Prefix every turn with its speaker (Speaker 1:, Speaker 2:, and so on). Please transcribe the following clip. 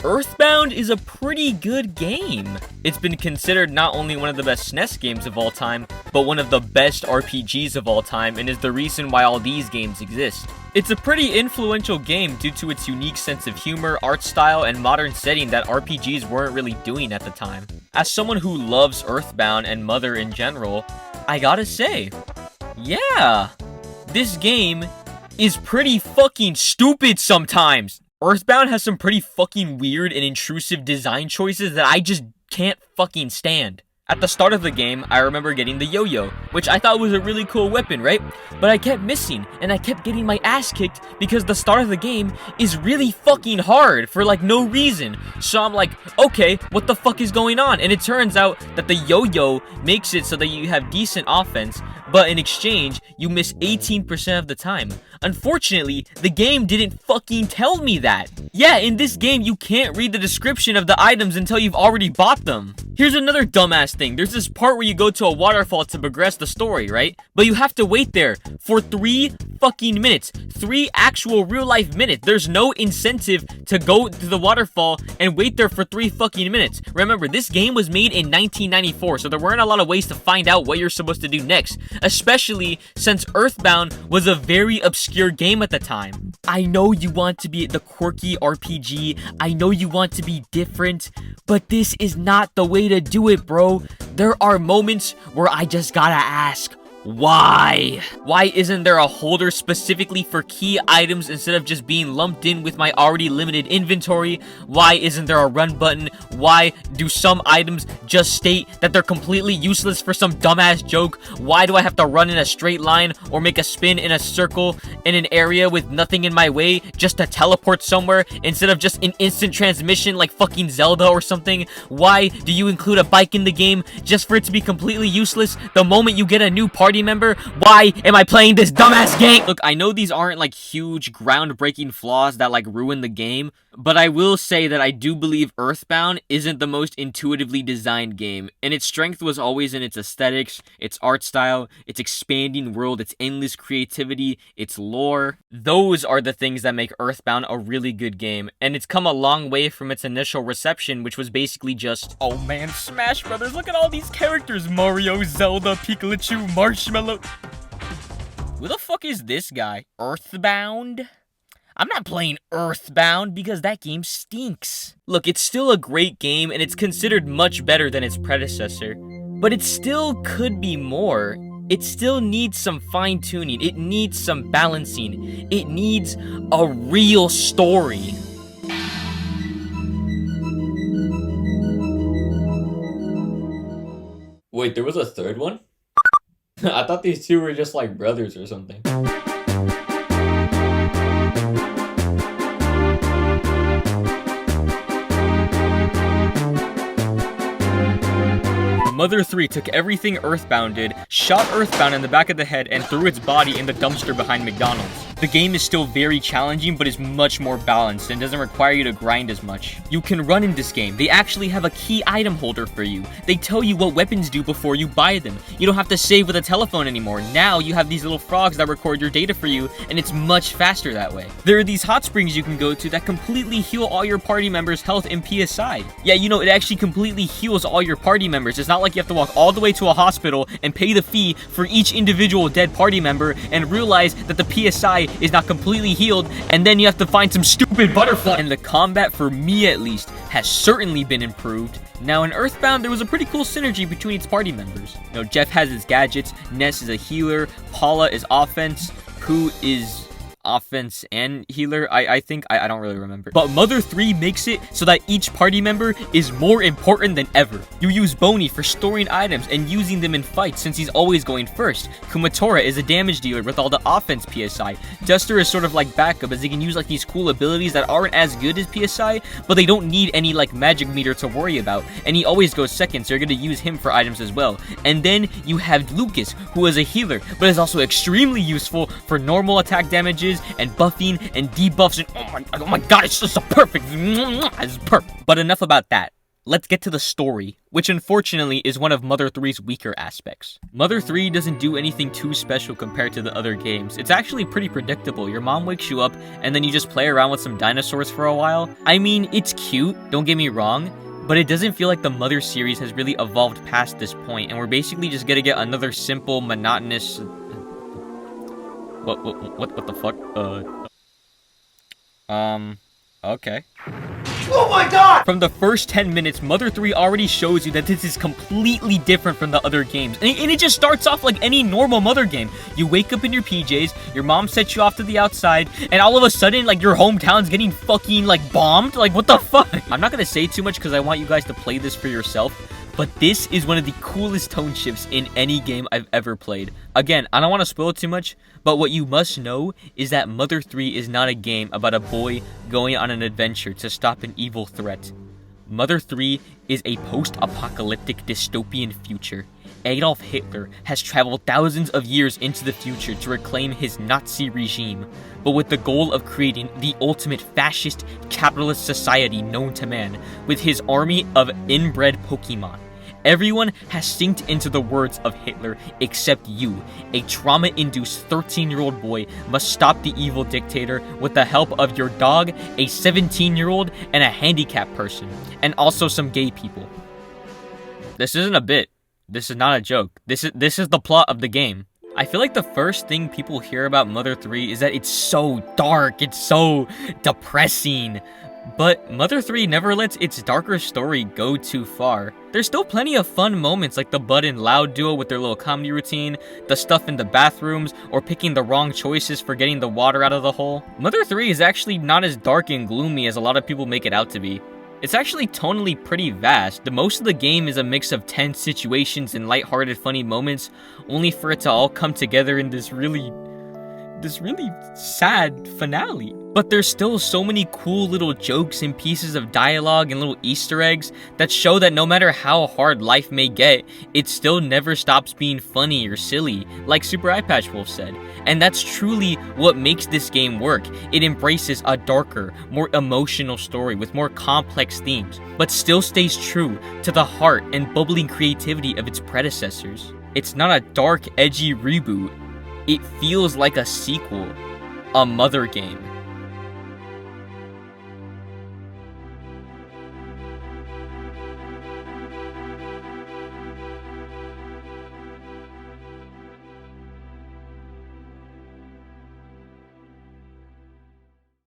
Speaker 1: Earthbound is a pretty good game. It's been considered not only one of the best SNES games of all time, but one of the best RPGs of all time, and is the reason why all these games exist. It's a pretty influential game due to its unique sense of humor, art style, and modern setting that RPGs weren't really doing at the time. As someone who loves Earthbound and Mother in general, I gotta say, yeah, this game is pretty fucking stupid sometimes. Earthbound has some pretty fucking weird and intrusive design choices that I just can't fucking stand. At the start of the game, I remember getting the yo-yo, which I thought was a really cool weapon, right? But I kept missing, and I kept getting my ass kicked because the start of the game is really fucking hard for like no reason. So I'm like, okay, what the fuck is going on? And it turns out that the yo-yo makes it so that you have decent offense, but in exchange, you miss 18% of the time. Unfortunately, the game didn't fucking tell me that. Yeah, in this game, you can't read the description of the items until you've already bought them. Here's another dumbass thing. There's this part where you go to a waterfall to progress the story, right? But you have to wait there for 3 fucking minutes. 3 actual real-life minutes. There's no incentive to go to the waterfall and wait there for 3 fucking minutes. Remember, this game was made in 1994, so there weren't a lot of ways to find out what you're supposed to do next. Especially since Earthbound was a very obscure game at the time. I know you want to be the quirky RPG, I know you want to be different, but this is not the way to do it, bro. There are moments where I just gotta ask, why? Why isn't there a holder specifically for key items instead of just being lumped in with my already limited inventory? Why isn't there a run button? Why do some items just state that they're completely useless for some dumbass joke? Why do I have to run in a straight line or make a spin in a circle in an area with nothing in my way just to teleport somewhere instead of just an instant transmission like fucking Zelda or something? Why do you include a bike in the game just for it to be completely useless the moment you get a new party member? Why am I playing this dumbass game? Look, I know these aren't like huge groundbreaking flaws that like ruin the game, but I will say that I do believe Earthbound isn't the most intuitively designed game, and its strength was always in its aesthetics, its art style, its expanding world, its endless creativity, its lore. Those are the things that make Earthbound a really good game, and it's come a long way from its initial reception, which was basically just, oh man, Smash Brothers, look at all these characters, Mario, Zelda, Pikachu, Marshmallow. Who the fuck is this guy? Earthbound? I'm not playing Earthbound because that game stinks. Look, it's still a great game and it's considered much better than its predecessor, but it still could be more. It still needs some fine-tuning. It needs some balancing. It needs a real story. Wait, there was a third one? I thought these two were just like brothers or something. Mother 3 took everything Earthbound did, shot Earthbound in the back of the head, and threw its body in the dumpster behind McDonald's. The game is still very challenging, but is much more balanced and doesn't require you to grind as much. You can run in this game. They actually have a key item holder for you. They tell you what weapons do before you buy them. You don't have to save with a telephone anymore. Now you have these little frogs that record your data for you, and it's much faster that way. There are these hot springs you can go to that completely heal all your party members' health and PSI. Yeah, you know, it actually completely heals all your party members. It's not like you have to walk all the way to a hospital and pay the fee for each individual dead party member and realize that the PSI is not completely healed, and then you have to find some stupid butterfly. And the combat, for me at least, has certainly been improved. Now in Earthbound, there was a pretty cool synergy between its party members. You know, Jeff has his gadgets, Ness is a healer, Paula is offense, Pooh is offense and healer, I think. I don't really remember. But Mother 3 makes it so that each party member is more important than ever. You use Boney for storing items and using them in fights since he's always going first. Kumatora is a damage dealer with all the offense PSI. Duster is sort of like backup as he can use like these cool abilities that aren't as good as PSI, but they don't need any like magic meter to worry about. And he always goes second, so you're gonna use him for items as well. And then you have Lucas, who is a healer, but is also extremely useful for normal attack damages and buffing and debuffs, and oh my god, it's just a perfect, it's perfect. But enough about that. let's get to the story, which unfortunately is one of Mother 3's weaker aspects. Mother 3 doesn't do anything too special compared to the other games. It's actually pretty predictable. Your mom wakes you up, and then you just play around with some dinosaurs for a while. I mean, it's cute, don't get me wrong, but it doesn't feel like the Mother series has really evolved past this point, and we're basically just gonna get another simple, monotonous... What the fuck? Okay.
Speaker 2: Oh my god!
Speaker 1: From the first 10 minutes, Mother 3 already shows you that this is completely different from the other games. And it just starts off like any normal Mother game. You wake up in your PJs, your mom sets you off to the outside, and all of a sudden, like, your hometown's getting fucking, like, bombed? Like, what the fuck? I'm not gonna say too much because I want you guys to play this for yourself, but this is one of the coolest tone shifts in any game I've ever played. Again, I don't want to spoil too much, but what you must know is that Mother 3 is not a game about a boy going on an adventure to stop an evil threat. Mother 3 is a post-apocalyptic dystopian future. Adolf Hitler has traveled thousands of years into the future to reclaim his Nazi regime, but with the goal of creating the ultimate fascist capitalist society known to man, with his army of inbred Pokemon. Everyone has synced into the words of Hitler except you. A trauma-induced 13-year-old boy must stop the evil dictator with the help of your dog, a 17-year-old, and a handicapped person, and also some gay people. This isn't a bit. This is not a joke. This is the plot of the game. I feel like the first thing people hear about Mother 3 is that it's so dark, it's so depressing. But Mother 3 never lets its darker story go too far. There's still plenty of fun moments like the Bud and Loud duo with their little comedy routine, the stuff in the bathrooms, or picking the wrong choices for getting the water out of the hole. Mother 3 is actually not as dark and gloomy as a lot of people make it out to be. It's actually tonally pretty vast. The most of the game is a mix of tense situations and lighthearted funny moments, only for it to all come together in this really sad finale. But there's still so many cool little jokes and pieces of dialogue and little Easter eggs that show that no matter how hard life may get, it still never stops being funny or silly, like Super Eye Patch Wolf said. And that's truly what makes this game work. It embraces a darker, more emotional story with more complex themes, but still stays true to the heart and bubbling creativity of its predecessors. It's not a dark, edgy reboot. It feels like a sequel, a Mother game.